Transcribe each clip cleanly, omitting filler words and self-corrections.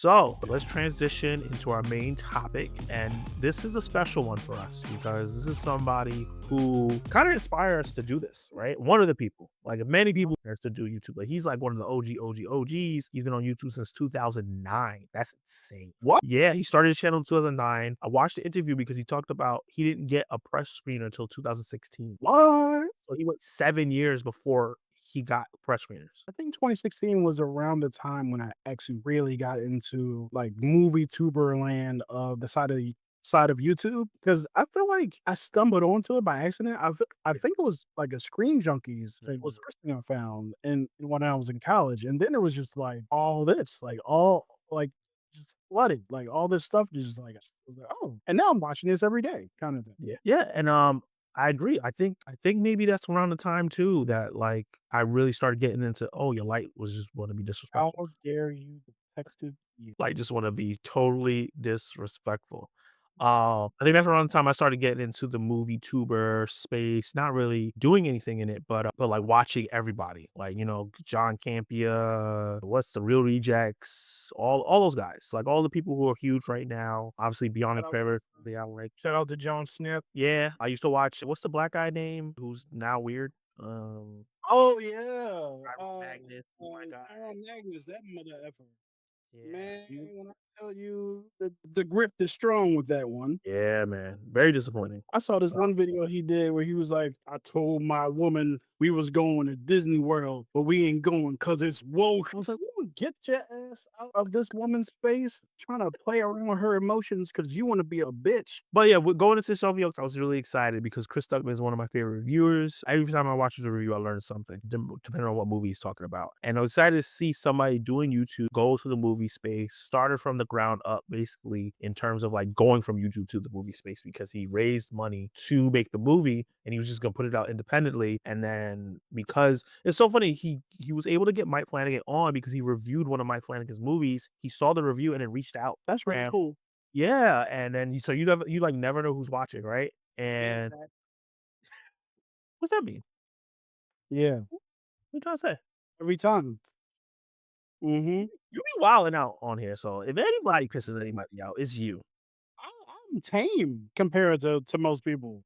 So let's transition into our main topic. And this is a special one for us because this is somebody who kind of inspired us to do this, right? One of the people, like many people to do YouTube. Like he's like one of the OGs. He's been on YouTube since 2009. That's insane. What? Yeah, he started his channel in 2009. I watched the interview because he talked about he didn't get a press screener until 2016. What? So he went 7 years before he got press screeners. I think 2016 was around the time when I actually really got into like movie tuber land of the side of YouTube because I feel like I stumbled onto it by accident. I think it was like a Screen Junkies thing was the first thing I found and when I was in college, and then it was just like all this, like all like just flooded, like all this stuff just like I was like, oh, and now I'm watching this every day, kind of thing. Yeah, and I agree. I think maybe that's around the time too that like I really started getting into your light was just want to be How disrespectful. dare you, detective? Like just want to be totally disrespectful. I think that's around the time I started getting into the movie tuber space, not really doing anything in it, but like watching everybody, like John Campia, what's the Real Rejects, all those guys, like all the people who are huge right now. Obviously, Beyond the Clever, yeah, like Shout out to John Smith. yeah. I used to watch. What's the black guy name who's now weird? Oh, yeah. Tyrone Magnus. Oh my god. Aaron Magnus, that mother effer. Yeah. Man, when I tell you the grip is strong with that one. Yeah, man. Very disappointing. I saw this one video he did where he was like, I told my woman we was going to Disney World, but we ain't going because it's woke. I was like, woman, get your ass out of this woman's face trying to play around with her emotions because you want to be a bitch. But yeah, going into Shelby Oaks, I was really excited because Chris Stuckmann is one of my favorite reviewers. Every time I watch his review, I learn something, depending on what movie he's talking about. And I was excited to see somebody doing YouTube go to the movie space, started from the ground up, basically, in terms of like going from YouTube to the movie space because he raised money to make the movie and he was just gonna put it out independently. And then because it's so funny, he was able to get Mike Flanagan on because he reviewed one of Mike Flanagan's movies. He saw the review and then reached out. That's really And cool. yeah, and then you like never know who's watching, right? And Exactly. what's that mean? Yeah. What you trying to say? Every time. Hmm. You be wilding out on here, so if anybody pisses anybody out, it's you. I'm tame compared to most people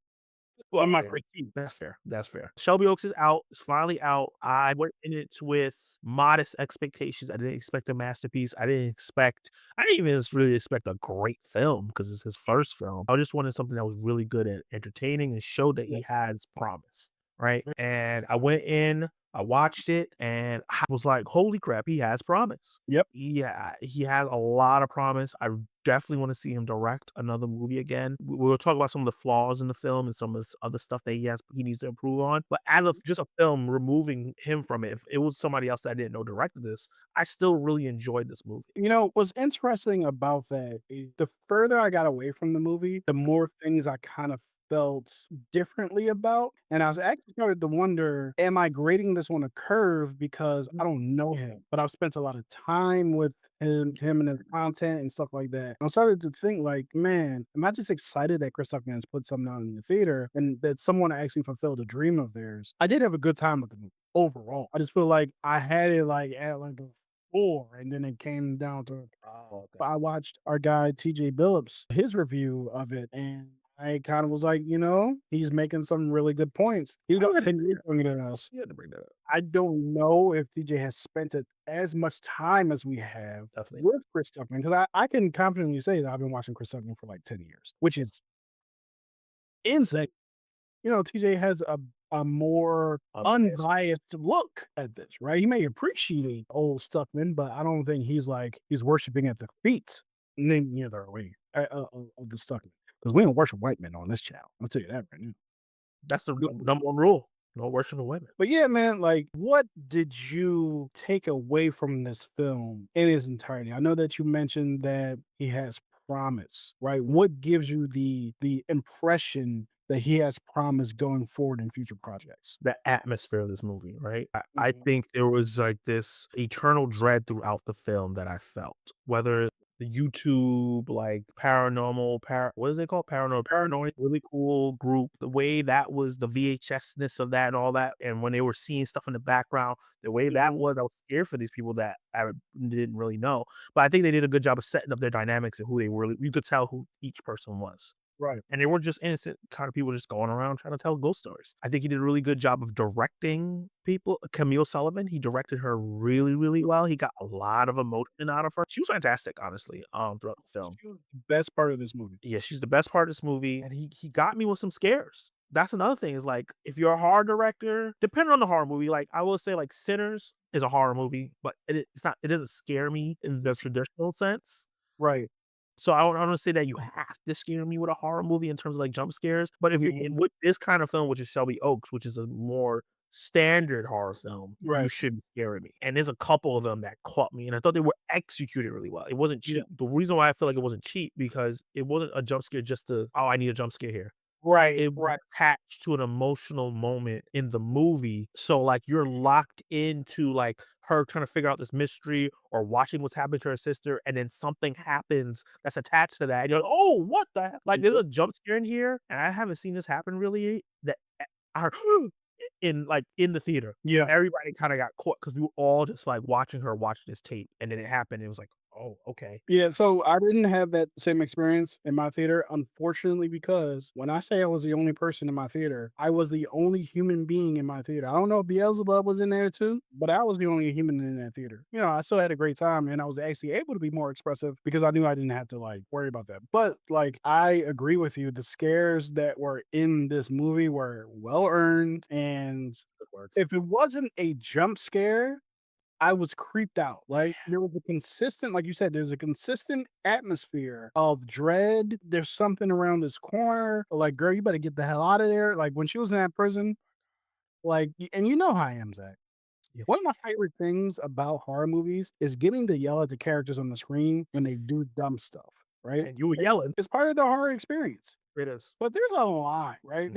Well, in my yeah, critique. that's fair. That's fair. Shelby Oaks is out. It's finally out. I went in it with modest expectations. I didn't expect a masterpiece. I didn't even really expect a great film because it's his first film. I just wanted something that was really good and entertaining and showed that he has promise. Right. And I went in, I watched it, and I was like, holy crap, he has promise. Yep. Yeah, he has a lot of promise. I definitely want to see him direct another movie again. We'll talk about some of the flaws in the film and some of this other stuff that he needs to improve on. But as of just a film, removing him from it, if it was somebody else that I didn't know directed this, I still really enjoyed this movie. What's interesting about that is the further I got away from the movie, the more things I kind of felt differently about. And I was actually started to wonder, am I grading this on a curve because I don't know him, but I've spent a lot of time with him and his content and stuff like that. I started to think like, man, am I just excited that Chris Tuckman's put something out in the theater and that someone actually fulfilled a dream of theirs? I did have a good time with the movie overall. I just feel like I had it like at like a 4, and then it came down to Oh, okay. I watched our guy TJ Billups, his review of it, and I kind of was like, he's making some really good points. He's I got had 10 years younger than us. to bring that up. I don't know if TJ has spent it as much time as we have Definitely. with Chris Tuckman, because I can confidently say that I've been watching Chris Tuckman for like 10 years, which is insane. TJ has a more Unbiased. unbiased look at this, right? He may appreciate old Stuckman, but I don't think he's worshiping at the feet. Neither are we of the Stuckman, because we don't worship white men on this channel. I'll tell you that right now. That's the number one rule. No worshiping women. But yeah, man, like, what did you take away from this film in its entirety? I know that you mentioned that he has promise, right? What gives you the impression that he has promise going forward in future projects? The atmosphere of this movie, right? I Mhm. think there was like this eternal dread throughout the film that I felt, whether the YouTube, like, what is it called? Paranoid, really cool group. The way that was the VHS-ness of that and all that, and when they were seeing stuff in the background, the way that Mhm. was, I was scared for these people that I didn't really know. But I think they did a good job of setting up their dynamics and who they were. You could tell who each person was. Right. And they weren't just innocent kind of people just going around trying to tell ghost stories. I think he did a really good job of directing people. Camille Sullivan, he directed her really, really well. He got a lot of emotion out of her. She was fantastic, honestly, throughout the film. She was the best part of this movie. Yeah, she's the best part of this movie, and he got me with some scares. That's another thing is, like, if you're a horror director, depending on the horror movie, like, I will say, like, Sinners is a horror movie, but it doesn't scare me in the traditional sense. Right. So I don't wanna say that you have to scare me with a horror movie in terms of, like, jump scares, but if you're in with this kind of film, which is Shelby Oaks, which is a more standard horror film, you Right. should be scaring me, and there's a couple of them that caught me, and I thought they were executed really well. It wasn't Yeah. cheap. The reason why I feel like it wasn't cheap because it wasn't a jump scare just to, "Oh, I need a jump scare here." Right. It was Right. attached to an emotional moment in the movie, so, like, you're locked into, like, her trying to figure out this mystery or watching what's happening to her sister, and then something happens that's attached to that, and you're like, "Oh, what the hell?" Like, there's a jump scare in here, and I haven't seen this happen really that I in the theater. Yeah. Everybody kinda got caught because we were all just, like, watching her watch this tape, and then it happened, it was like, "Oh, okay." Yeah, so I didn't have that same experience in my theater, unfortunately, because when I say I was the only person in my theater, I was the only human being in my theater. I don't know if Beelzebub was in there too, but I was the only human in that theater. You know, I still had a great time and I was actually able to be more expressive because I knew I didn't have to like worry about that. But like, I agree with you. The scares that were in this movie were well earned. And Good work. if it wasn't a jump scare, I was creeped out, like, there was a consistent like you said, there's a consistent atmosphere of dread. There's something around this corner, like, "Girl, you better get the hell out of there." Like, when she was in that prison, like and you know how I am, Zach. Yeah, One of my favorite things about horror movies is getting to yell at the characters on the screen when they do dumb stuff, right? and you were yelling. It's part of the horror experience. It is. But there's a line, right? Mm.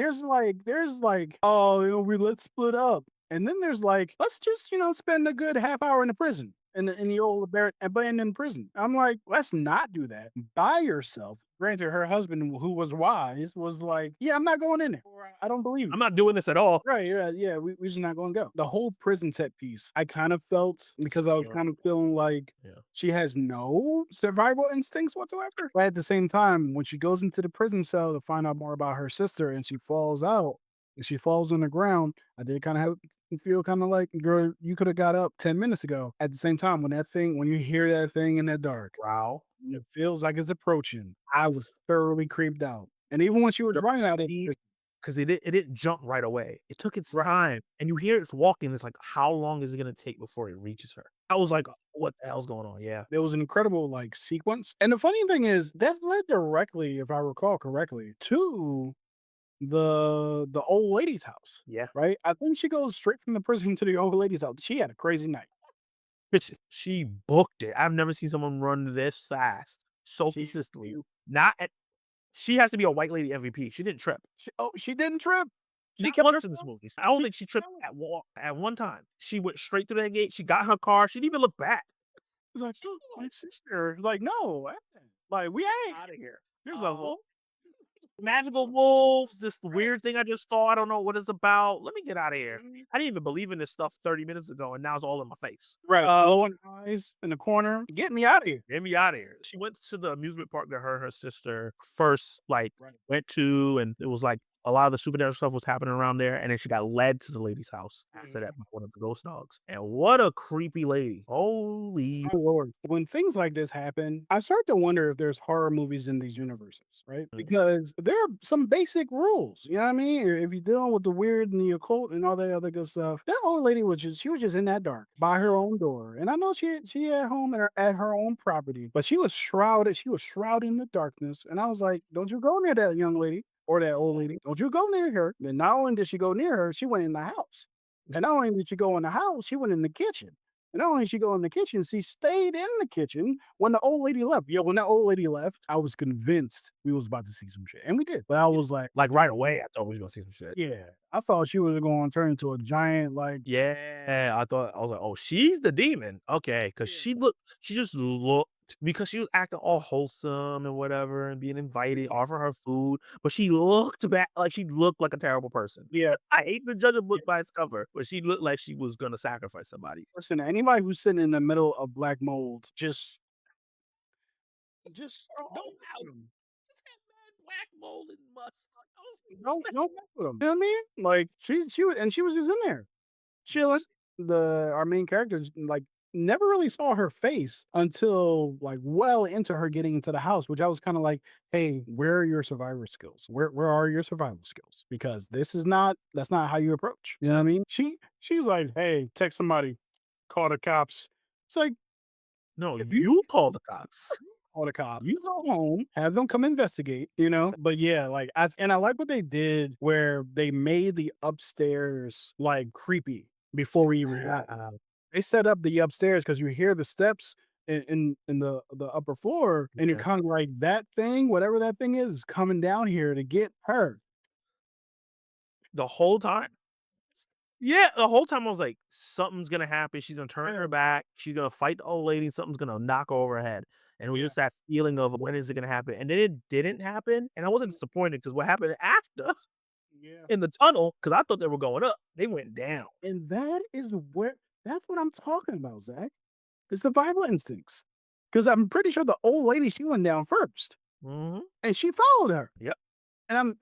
There's like, "Oh, you know, we let's split up." And then there's like, "Let's just, you know, spend a good half hour in the prison, in the old abandoned prison." I'm like, "Let's not do that by yourself." Granted, her husband, who was wise, was like, "Yeah, I'm not going in there. I don't believe I'm it." not doing this at all. Right, yeah, yeah, we just not gonna go. The whole prison set piece, I kind of felt because I was Yeah. kind of feeling like Yeah. she has no survival instincts whatsoever. But at the same time, when she goes into the prison cell to find out more about her sister and she falls out and she falls on the ground, I did kind of have feel kind of like, girl, you could have got up 10 minutes ago. At the same time, when you hear that thing in the dark, Growl. and it feels like it's approaching, I was thoroughly creeped out. And even when she was running out of 'Cause it didn't jump right away. It took its right. time, and you hear it's walking, it's like, how long is it gonna take before it reaches her? I was like, "What the hell's going on?" Yeah. There was an incredible, like, sequence, and the funny thing is that led directly, if I recall correctly, to the old lady's house, Yeah. right? I think she goes straight from the prison to the old lady's house. She had a crazy night. Bitch, she booked it. I've never seen someone run this fast, so She consistently. Not at She has to be a white lady MVP. She didn't trip. she didn't trip. She Not kept her once in this movie. I don't she think she tripped going. at one time. She went straight through that gate, she got in her car, she didn't even look back. Was like, "Oh, my sister." Like, "No, like, we ain't." Outta here. There's a Oh. whole Magical wolves, this weird thing I just saw, I don't know what it's about. Let me get out of here. right. I didn't even believe in this stuff 30 minutes ago, and now it's all in my face. Right, glowing eyes in the corner. Get me out of here. Get me out of here. She went to the amusement park that her and her sister first, like, Right. went to, and it was like a lot of the supernatural stuff was happening around there, and then she got led to the lady's house after that by one of the ghost dogs. And what a creepy lady. Holy. My lord. When things like this happen, I start to wonder if there's horror movies in these universes, right? Mm. Because there are some basic rules. You know what I mean? If you're dealing with the weird and the occult and all that other good stuff, that old lady she was just in that dark by her own door. And I know she at home at her own property, but she was shrouded in the darkness. And I was like, don't you go near that young lady or that old lady. Don't you go near her. Then not only did she go near her, she went in the house. And not only did she go in the house, she went in the kitchen. And not only did she go in the kitchen, she stayed in the kitchen when the old lady left. Yo, when that old lady left, I was convinced we was about to see some shit. And we did. But I was like, Like right away, I thought we was gonna see some shit. yeah. I thought she was going to turn into a giant, like, Yeah, I was like, "Oh, she's the demon." Okay, because yeah. she just looked because she was acting all wholesome and whatever and being invited, offer her food, but she looked back like she looked like a terrible person. Yeah. I hate to judge a Yeah. book by its cover, but she looked like she was gonna sacrifice somebody. Listen, anybody who's sitting in the middle of black mold, just Her don't whole mess house with 'em. just had mad black mold and must. I was Don't mess with 'em. You know what I mean? Like, she was just in there. Chilling. Our main characters, like, never really saw her face until, like, well into her getting into the house, which I was kinda like, "Hey, where are your survivor skills? Where are your survival skills? Because that's not how you approach." You know what I mean? She's like, "Hey, text somebody, call the cops." It's like, no, if you you call the cops. call the cops, you go home, have them come investigate, you know? But yeah, like, I like what they did where they made the upstairs, like, creepy before we even got. They set up the upstairs because you hear the steps in the upper floor, and you're Yeah. kinda like, "That thing, whatever that thing is coming down here to get her." The whole time. Yeah, the whole time I was like, "Something's gonna happen, she's gonna turn her back, she's gonna fight the old lady, something's gonna knock her over her head." And it was Yeah, just that feeling of, "When is it gonna happen?" And then it didn't happen, and I wasn't disappointed because what happened after yeah. in the tunnel, because I thought they were going up, they went down. And that's what I'm talking about, Zach. The survival instincts. Because 'Cause I'm pretty sure the old lady, she went down first, Mhm. and she followed her. Yep. And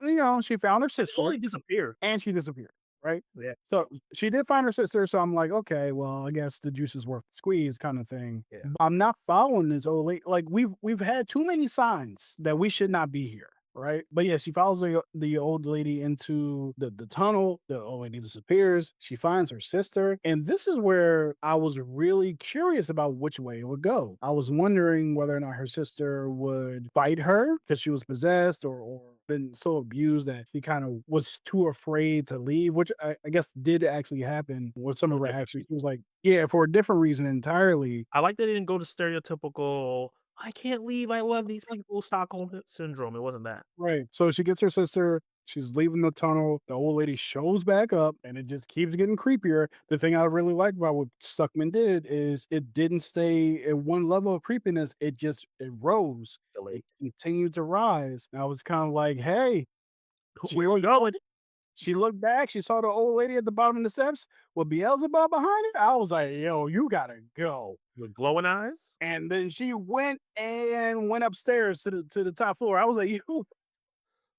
she found her She sister, only disappeared. and she disappeared, right? Yeah, So, she did find her sister, so I'm like, "Okay, well, I guess the juice is worth the squeeze," kinda thing. yeah. But I'm not following this old lady. Like, we've had too many signs that we should not be here, right? But, yeah, she follows the old lady into the tunnel, the old lady disappears, she finds her sister, and this is where I was really curious about which way it would go. I was wondering whether or not her sister would fight her because she was possessed or been so abused that she kinda was too afraid to leave, which I guess did actually happen with some For of a her different actions. She reason. was like, yeah, for a different reason entirely. I like that they didn't go to stereotypical, "I can't leave, I love these people," Stockholm syndrome, it wasn't that. Right. So she gets her sister, she's leaving the tunnel, the old lady shows back up, and it just keeps getting creepier. The thing I really like about what Stuckman did is it didn't stay at one level of creepiness, it rose. It Delayed. continued to rise. And I was kind of like, hey, she Where we going? she looked back, she saw the old lady at the bottom of the steps with Beelzebub behind her. I was like, yo, you gotta go. With glowing eyes? And then she went upstairs to the top floor. I was like, you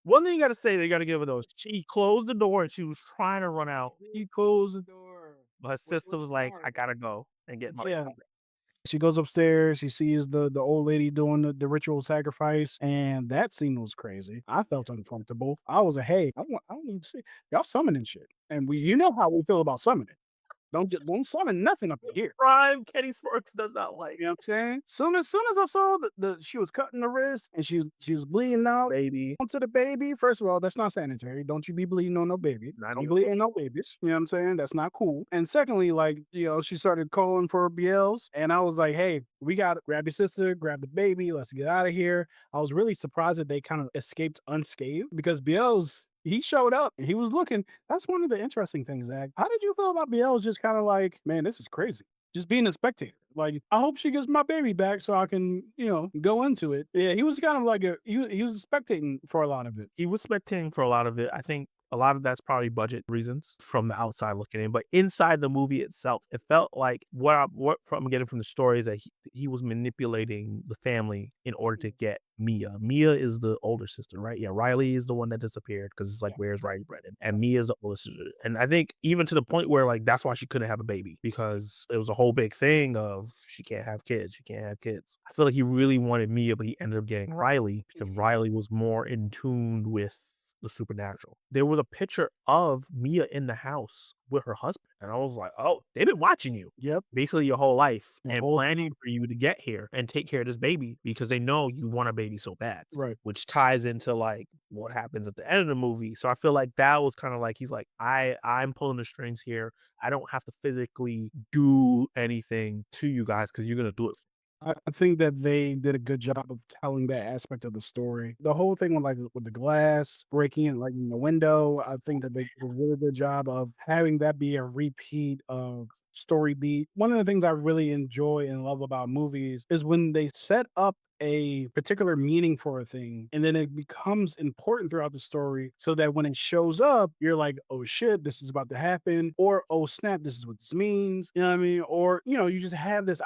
One thing you gotta say, they gotta give her those, she closed the door and she was trying to run out, he closed the door, but her which sister was was like, "I smart. gotta go and get my." Yeah. She goes upstairs, she sees the old lady doing the ritual sacrifice, and that scene was crazy. I felt uncomfortable. I was like, "Hey, I don't need to see y'all summoning shit." And you know how we feel about summoning. Don't summon nothing up in here. Prime Kenny Sparks does not like. You know what I'm saying? Soon as I saw the she was cutting the wrist and she was bleeding out Baby, onto the baby. First of all, that's not sanitary. Don't you be bleeding on no baby. not Don't even bleed close. on no babies. You know what I'm saying? That's not cool. And secondly, like, she started calling for BLs, and I was like, hey, we gotta grab your sister, grab the baby, let's get out of here. I was really surprised that they kind of escaped unscathed because BLs he showed up and he was looking. That's one of the interesting things, Zach. How did you feel about BLs just kind of like, man, this is crazy? Just being a spectator. Like, I hope she gets my baby back so I can, go into it. Yeah, he was kind of like he was spectating for a lot of it. He was spectating for a lot of it. I think a lot of that's probably budget reasons from the outside looking in, but inside the movie itself, it felt like what I'm getting from the story is that he was manipulating the family in order to get Mia. Mia is the older sister, right? Yeah, Riley is the one that disappeared because it's like, Yeah. where's Riley Brennan? And Mia is the older sister. And I think even to the point where like that's why she couldn't have a baby because it was a whole big thing of she can't have kids, she can't have kids. I feel like he really wanted Mia, but he ended up getting Riley because Riley was more in tune with the supernatural. There was a picture of Mia in the house with her husband, and I was like, "Oh, they've been watching you Yep. basically your whole life The and whole planning for you to get here and take care of this baby because they know you want a baby so bad." right. Which ties into like what happens at the end of the movie. So I feel like that was kind of like he's like, I'm pulling the strings here. I don't have to physically do anything to you guys because you're gonna do it. I think that they did a good job of telling that aspect of the story. The whole thing with like with the glass breaking and like in the window, I think that they did a really good job of having that be a repeat of story beat. One of the things I really enjoy and love about movies is when they set up a particular meaning for a thing and then it becomes important throughout the story so that when it shows up, you're like, oh shit, this is about to happen, or oh snap, this is what this means. You know what I mean? Or you just have this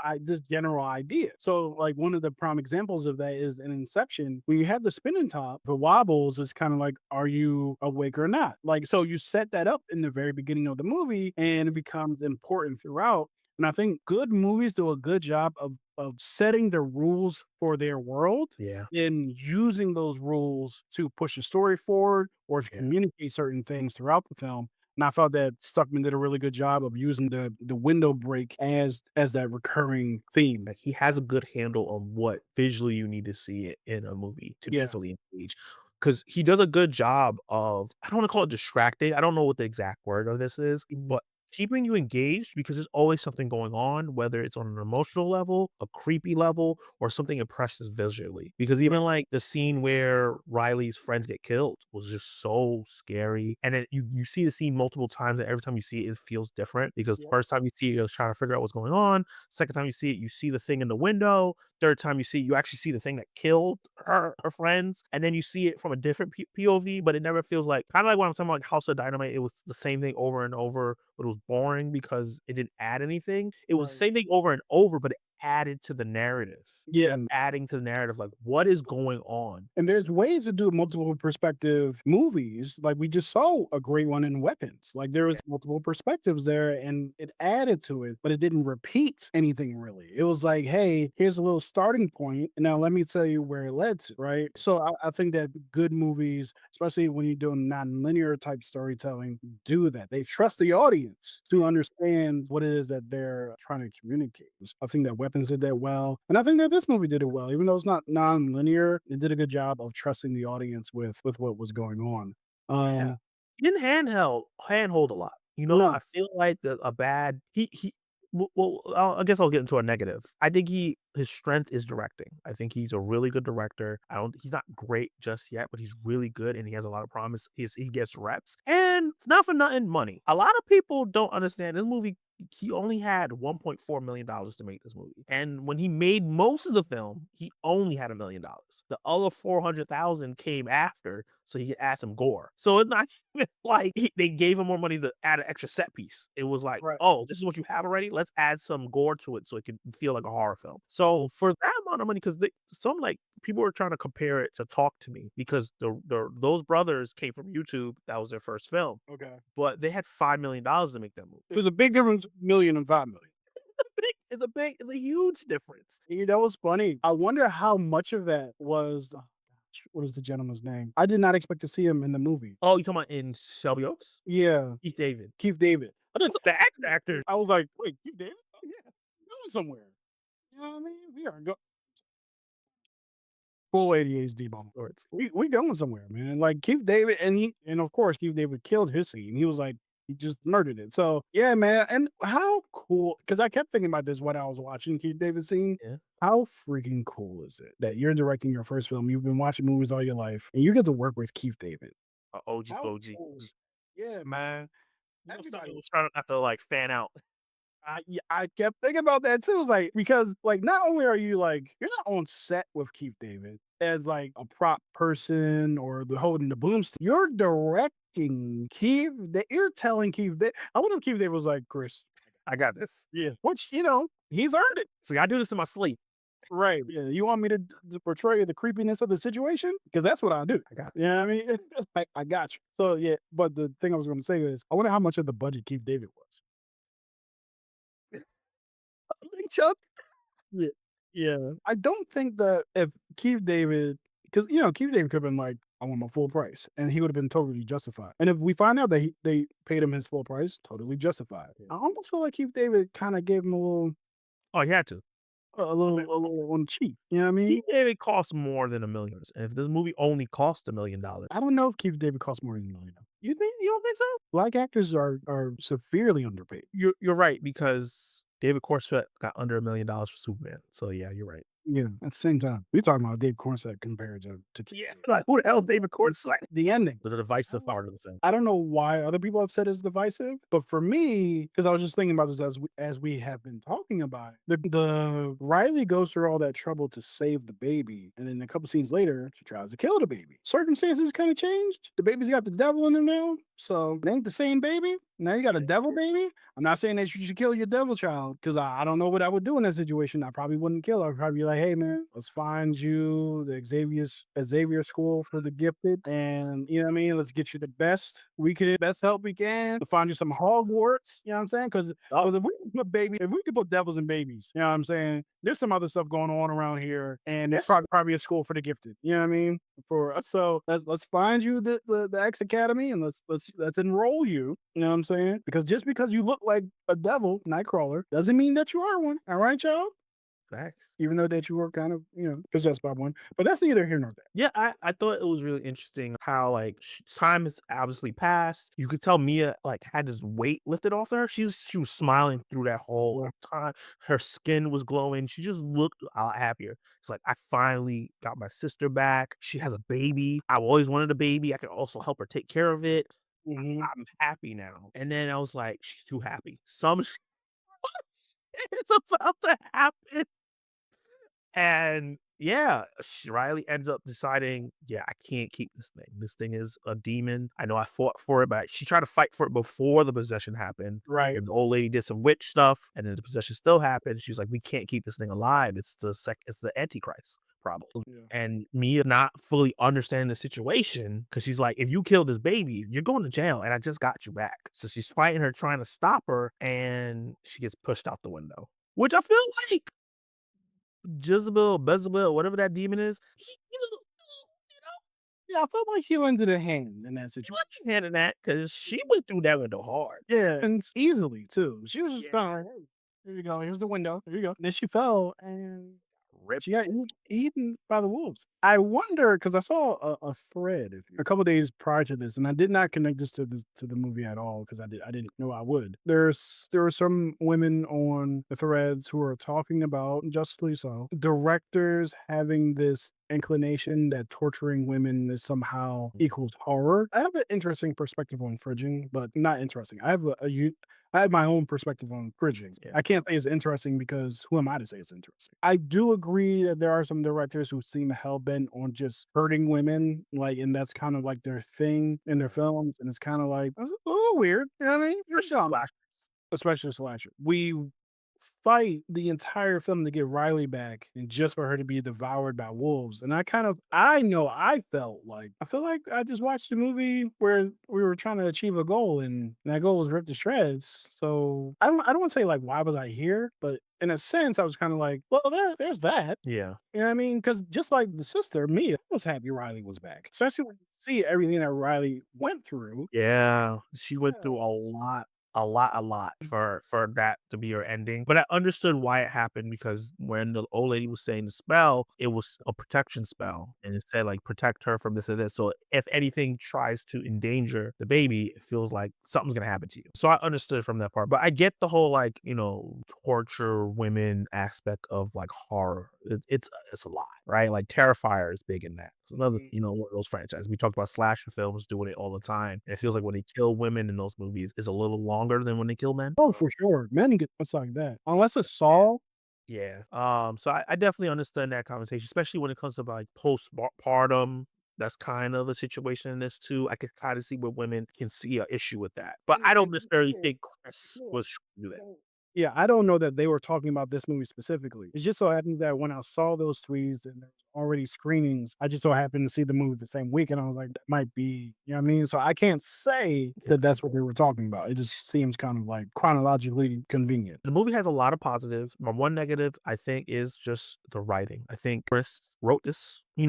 general idea. So like one of the prime examples of that is in Inception, when you have the spinning top, the wobbles is kind of like, are you awake or not? Like so you set that up in the very beginning of the movie and it becomes important throughout. And I think good movies do a good job of setting the rules for their world Yeah. and using those rules to push the story forward or to Yeah. communicate certain things throughout the film. And I thought that Stuckman did a really good job of using the window break as that recurring theme. Like, he has a good handle on what visually you need to see it in a movie to be Yeah, fully engaged. Because he does a good job of, I don't wanna call it distracting, I don't know what the exact word of this is, but keeping you engaged because there's always something going on, whether it's on an emotional level, a creepy level, or something impresses visually. Because even, right. like, the scene where Riley's friends get killed was just so scary, and then you see the scene multiple times, and every time you see it, it feels different because the Yep. first time you see it, you're trying to figure out what's going on. Second time you see it, you see the thing in the window. Third time you see it, you actually see the thing that killed her friends, and then you see it from a different POV, but it never feels like kinda like when I'm talking about like House of Dynamite, it was the same thing over and over, but it was boring because it didn't add anything. It was the Right. same thing over and over, but it added to the narrative. It Yeah. kept adding to the narrative, like, what is going on? And there's ways to do multiple perspective movies. Like we just saw a great one in Weapons. Like there was multiple perspectives there and it added to it, but it didn't repeat anything really. It was like, hey, here's a little starting point, and now let me tell you where it led to, right? So I think that good movies, especially when you're doing non-linear type storytelling, do that. They trust the audience to understand what it is that they're trying to communicate. I think that Weapons did that well. And I think that this movie did it well. Even though it's not non-linear, it did a good job of trusting the audience with what was going on. Yeah. He didn't handhold a lot, No. I feel like a bad he I guess I'll get into a negative. I think his strength is directing. I think he's a really good director. I don't he's not great just yet, but he's really good and he has a lot of promise. He gets reps, and it's not for nothing money. A lot of people don't understand this movie. He only had $1.4 million to make this movie, and when he made most of the film, he only had $1 million. The other 400,000 came after, so he could add some gore. So it's not even like they gave him more money to add an extra set piece. It was like, Right. oh, this is what you have already. Let's add some gore to it so it can feel like a horror film. So for that amount of money, because some like people were trying to compare it to Talk to Me because those brothers came from YouTube. That was their first film, Okay. but they had $5 million to make that movie. There's a big difference, million and 5 million. It's a huge difference. You know what's funny? I wonder how much of that was what is the gentleman's name? I did not expect to see him in the movie. Oh, you talking about in Shelby Oaks? Yeah, Keith David. Keith David. I didn't The actor. I was like, wait, Keith David? Oh, Yeah. going somewhere. You know what I mean? We are full ADHD moment. Lords. We going somewhere, man. Like Keith David, and of course Keith David killed his scene. He was like he just murdered it. So yeah, man. And how cool? Because I kept thinking about this when I was watching Keith David's scene. Yeah. How freaking cool is it that you're directing your first film? You've been watching movies all your life, and you get to work with Keith David. OG, How OG. cool is Yeah, man. Somebody Everybody was trying not to like fan out. I kept thinking about that too. It's like because like not only are you like you're not on set with Keith David as like a prop person or the holding the boomstick, you're directing Keith. That you're telling Keith that I wonder if Keith David was like Chris. I got this. Yeah, which he's earned it. See, I do this in my sleep. Right. Yeah. You want me to portray the creepiness of the situation? Because that's what I do. I got Yeah, I mean, I got you. So yeah, but the thing I was going to say is, I wonder how much of the budget Keith David was. it. Chuck. Yeah. Yeah. I don't think that if Keith David, because Keith David could have been like, I want my full price, and he would have been totally justified. And if we find out that they paid him his full price, totally justified. I almost feel like Keith David kind of gave him Oh, he had to. a little on cheap. You know what I mean? Keith David cost more than $1 million. And if this movie only cost $1 million, I don't know if Keith David cost more than $1 million. you don't think so? Black actors are severely underpaid. You're right because David Corset got under $1 million for Superman. So yeah, you're right. Yeah, at the same time, we talking about Dave Cornsett compared to Yeah, like, who the hell is David Cornsett? Like, the ending. the divisive part of the thing. I don't know why other people have said it's divisive, but for me, because I was just thinking about this as we have been talking about it, the Riley goes through all that trouble to save the baby, and then a couple scenes later, she tries to kill the baby. Circumstances kind of changed. The baby's got the devil in him now, so it ain't the same baby. Now you got a devil baby. I'm not saying that you should kill your devil child because I don't know what I would do in that situation. I probably wouldn't kill her. I'd probably be like, hey man, let's find you the Xavier School for the Gifted, and you know what I mean. Let's get you the best help we can to find you some Hogwarts. You know what I'm saying? Because Oh, if we could put devils and babies, you know what I'm saying. There's some other stuff going on around here, and there's probably a school for the gifted. You know what I mean? For us, so let's find you the X Academy, and let's enroll you. You know what I'm saying? Because just because you look like a devil, Nightcrawler, doesn't mean that you are one. All right, y'all? facts. Even though that you were kind of, possessed by one. But that's neither here nor there. Yeah, I thought it was really interesting how, like, time has obviously passed. You could tell Mia, like, had this weight lifted off her. She was smiling through that whole Yeah. time. Her skin was glowing. She just looked a lot happier. It's like, I finally got my sister back. She has a baby. I always wanted a baby. I could also help her take care of it. Mhm. I'm happy now. And then I was like, she's too happy. Some it's about to happen. And yeah, Riley ends up deciding, yeah, I can't keep this thing. This thing is a demon. I know I fought for it, but she tried to fight for it before the possession happened. Right. And the old lady did some witch stuff, and then the possession still happened. She's like, we can't keep this thing alive. It's the Antichrist problem. Yeah. And Mia not fully understanding the situation because she's like, if you kill this baby, you're going to jail, and I just got you back. So she's fighting her, trying to stop her, and she gets pushed out the window. Which I feel like Jezebel, Bezalel, whatever that demon is, Yeah, I felt like he lended a hand in that he situation. wasn't handing that because she went through that window hard. Yeah, and easily too. She was just Yeah. kinda like, "Hey, here you go. Here's the window. Here you go." Then she fell and Rip. she got eaten by the wolves. I wonder because I saw a thread a couple days prior to this, and I did not connect this to the movie at all because I didn't know I would. There were some women on the threads who are talking about, justly so, directors having this inclination that torturing women is somehow equals horror. I have an interesting perspective on fridging, but not interesting. I have my own perspective on bridging. Yeah. I can't say it's interesting because who am I to say it's interesting? I do agree that there are some directors who seem hell bent on just hurting women, like, and that's kind of like their thing in their films, and it's kind of like that's a little weird. You know what I mean? You're dumb, Slash. especially slasher. We fight the entire film to get Riley back and just for her to be devoured by wolves. And I know I feel like I just watched a movie where we were trying to achieve a goal and that goal was ripped to shreds. So I don't want to say like why was I here, but in a sense I was kind of like, well there's that. Yeah. You know what I mean? Because just like the sister, me, I was happy Riley was back. Especially when you see everything that Riley went through. Yeah. She went Yeah. through a lot for that to be her ending. But I understood why it happened because when the old lady was saying the spell, it was a protection spell. And it said like protect her from this and this. So if anything tries to endanger the baby, it feels like something's gonna happen to you. So I understood from that part. But I get the whole like, torture women aspect of like horror. It's a lot, right? Like Terrifier is big in that. It's another, one of those franchises. We talked about slasher films doing it all the time. And it feels like when they kill women in those movies is a little longer than when they kill men. Oh, for sure. Men get what's like that. Unless it's Saul. Yeah. So I definitely understand that conversation, especially when it comes to like postpartum. That's kind of the situation in this too. I could kind of see where women can see an issue with that, but I don't necessarily think Chris was trying to do that. Yeah, I don't know that they were talking about this movie specifically. It just so happened that when I saw those tweets and there's already screenings, I just so happened to see the movie the same week, and I was like, that might be, you know what I mean? So I can't say that that's what they were talking about. It just seems kind of like chronologically convenient. The movie has a lot of positives. My one negative, I think, is just the writing. I think Chris wrote this. He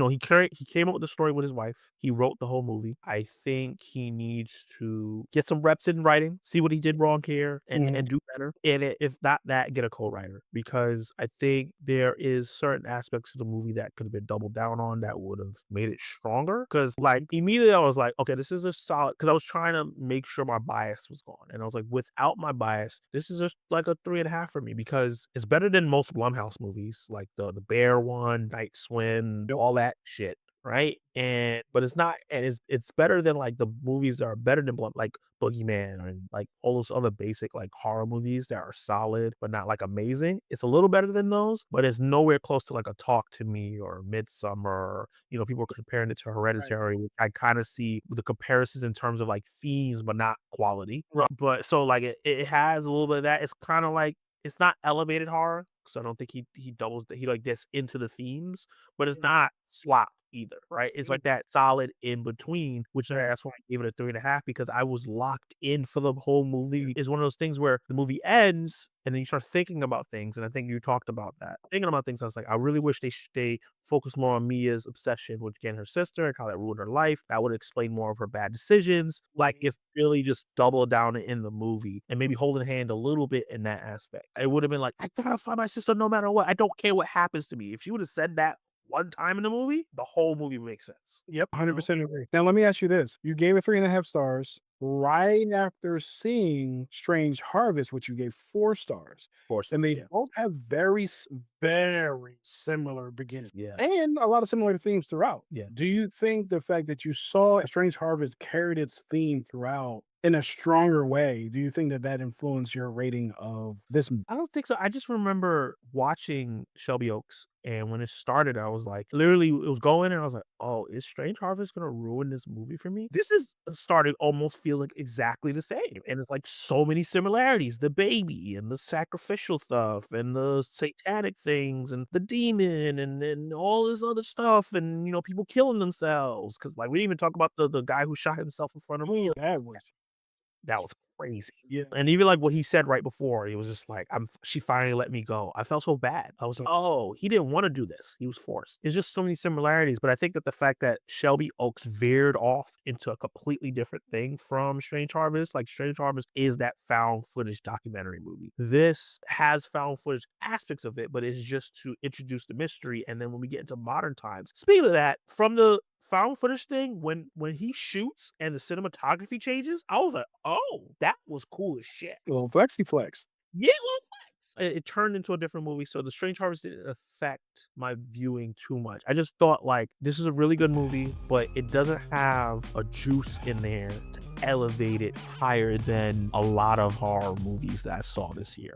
came up with the story with his wife. He wrote the whole movie. I think he needs to get some reps in writing, see what he did wrong here, and Mhm. do better. And if not that, get a co-writer because I think there is certain aspects of the movie that could have been doubled down on that would have made it stronger. Because like immediately I was like, okay, this is a solid. Because I was trying to make sure my bias was gone, and I was like, without my bias, this is just like a 3.5 for me because it's better than most Blumhouse movies, like the Bear one, Night Swim, Yep. all that shit. Right? And but it's not and it's better than like the movies that are better than like Boogeyman and like all those other basic like horror movies that are solid but not like amazing. It's a little better than those, but it's nowhere close to like a Talk to Me or Midsummer. People are comparing it to Right. Hereditary, which I kind of see the comparisons in terms of like themes, but not quality. Right. But so like it has a little bit of that. It's kind of like it's not elevated horror because I don't think he like gets into the themes, but it's not slop either, right? It's like that solid in between, which that's why I gave it a 3.5 because I was locked in for the whole movie. It's one of those things where the movie ends and then you start thinking about things, and I think you talked about that. Thinking about things, I was like, I really wish they focused more on Mia's obsession with getting her sister and how that ruined her life. That would explain more of her bad decisions. Like if really just double down in the movie and maybe holding hand a little bit in that aspect. It would have been like, I gotta find my sister no matter what. I don't care what happens to me. If she would have said that one time in the movie, the whole movie makes sense. Yep, 100% agree. Now let me ask you this. You gave it 3.5 stars right after seeing Strange Harvest, which you gave 4 stars. Force it. And they Yeah. both have very similar beginnings Yeah. and a lot of similar themes throughout. Yeah. Do you think the fact that you saw Strange Harvest carried its theme throughout in a stronger way, do you think that that influenced your rating of this movie? I don't think so. I just remember watching Shelby Oaks, and when it started, I was like, literally, it was going, and I was like, "Oh, is Strange Harvest gonna ruin this movie for me?" This is started almost feeling exactly the same, and it's like so many similarities: the baby, and the sacrificial stuff, and the satanic things, and the demon, and all this other stuff, and people killing themselves. Because like we didn't even talk about the guy who shot himself in front of me. That was That was crazy. yeah. And even, like, what he said right before, he was just like, she finally let me go." I felt so bad. I was like, "Oh, he didn't wanna do this. He was forced." It's just so many similarities, but I think that the fact that Shelby Oaks veered off into a completely different thing from Strange Harvest, like, Strange Harvest is that found footage documentary movie. This has found footage aspects of it, but it's just to introduce the mystery, and then when we get into modern times speaking of that, from the found footage thing, when he shoots and the cinematography changes, I was like, "Oh, that was cool as shit." Well, flexy flex. Yeah, well, thanks. It turned into a different movie, so The Strange Harvest didn't affect my viewing too much. I just thought, like, this is a really good movie, but it doesn't have a juice in there to elevate it higher than a lot of horror movies that I saw this year.